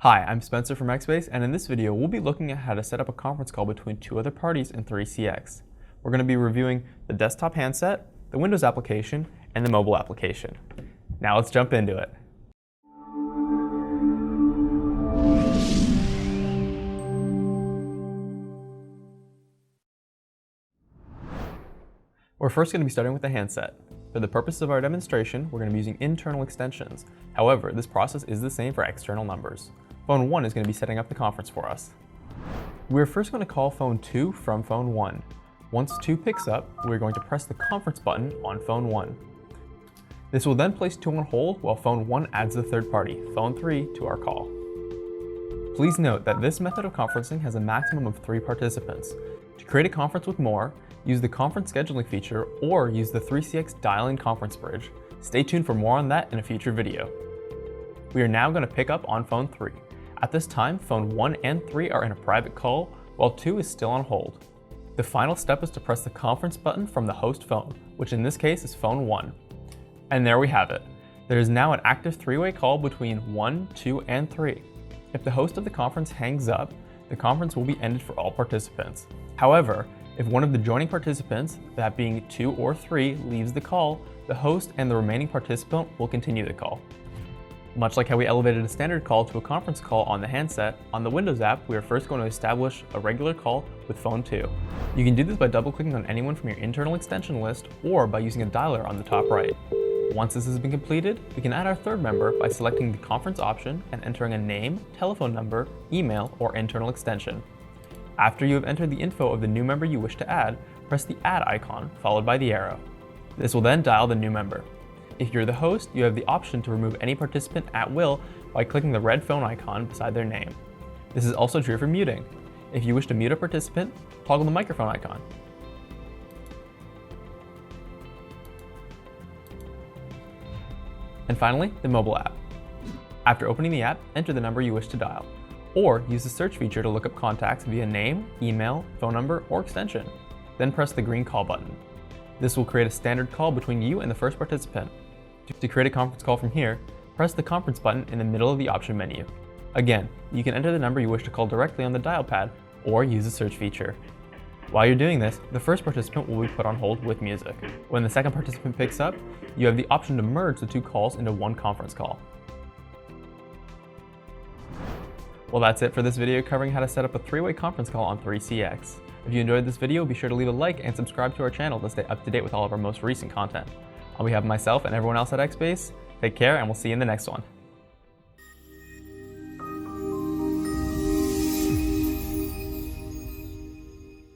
Hi, I'm Spencer from XBASE, and in this video we'll be looking at how to set up a conference call between two other parties in 3CX. We're going to be reviewing the desktop handset, the Windows application, and the mobile application. Now let's jump into it. We're first going to be starting with the handset. For the purposes of our demonstration, we're going to be using internal extensions. However, this process is the same for external numbers. Phone 1 is going to be setting up the conference for us. We're first going to call phone 2 from phone 1. Once 2 picks up, we're going to press the conference button on phone 1. This will then place 2 on hold while phone 1 adds the third party, phone 3, to our call. Please note that this method of conferencing has a maximum of 3 participants. To create a conference with more, use the conference scheduling feature or use the 3CX dial-in conference bridge. Stay tuned for more on that in a future video. We are now going to pick up on phone 3. At this time, phone 1 and 3 are in a private call, while 2 is still on hold. The final step is to press the conference button from the host phone, which in this case is phone 1. And there we have it. There is now an active 3-way call between 1, 2, and 3. If the host of the conference hangs up, the conference will be ended for all participants. However, if one of the joining participants, that being 2 or 3, leaves the call, the host and the remaining participant will continue the call. Much like how we elevated a standard call to a conference call on the handset, on the Windows app, we are first going to establish a regular call with phone 2. You can do this by double-clicking on anyone from your internal extension list or by using a dialer on the top right. Once this has been completed, we can add our third member by selecting the conference option and entering a name, telephone number, email, or internal extension. After you have entered the info of the new member you wish to add, press the Add icon followed by the arrow. This will then dial the new member. If you're the host, you have the option to remove any participant at will by clicking the red phone icon beside their name. This is also true for muting. If you wish to mute a participant, toggle the microphone icon. And finally, the mobile app. After opening the app, enter the number you wish to dial, or use the search feature to look up contacts via name, email, phone number, or extension. Then press the green call button. This will create a standard call between you and the first participant. To create a conference call from here, press the conference button in the middle of the option menu. Again, you can enter the number you wish to call directly on the dial pad or use the search feature. While you're doing this, the first participant will be put on hold with music. When the second participant picks up, you have the option to merge the 2 calls into one conference call. Well, that's it for this video covering how to set up a 3-way conference call on 3CX. If you enjoyed this video, be sure to leave a like and subscribe to our channel to stay up to date with all of our most recent content. On behalf of myself and everyone else at XBASE, take care and we'll see you in the next one.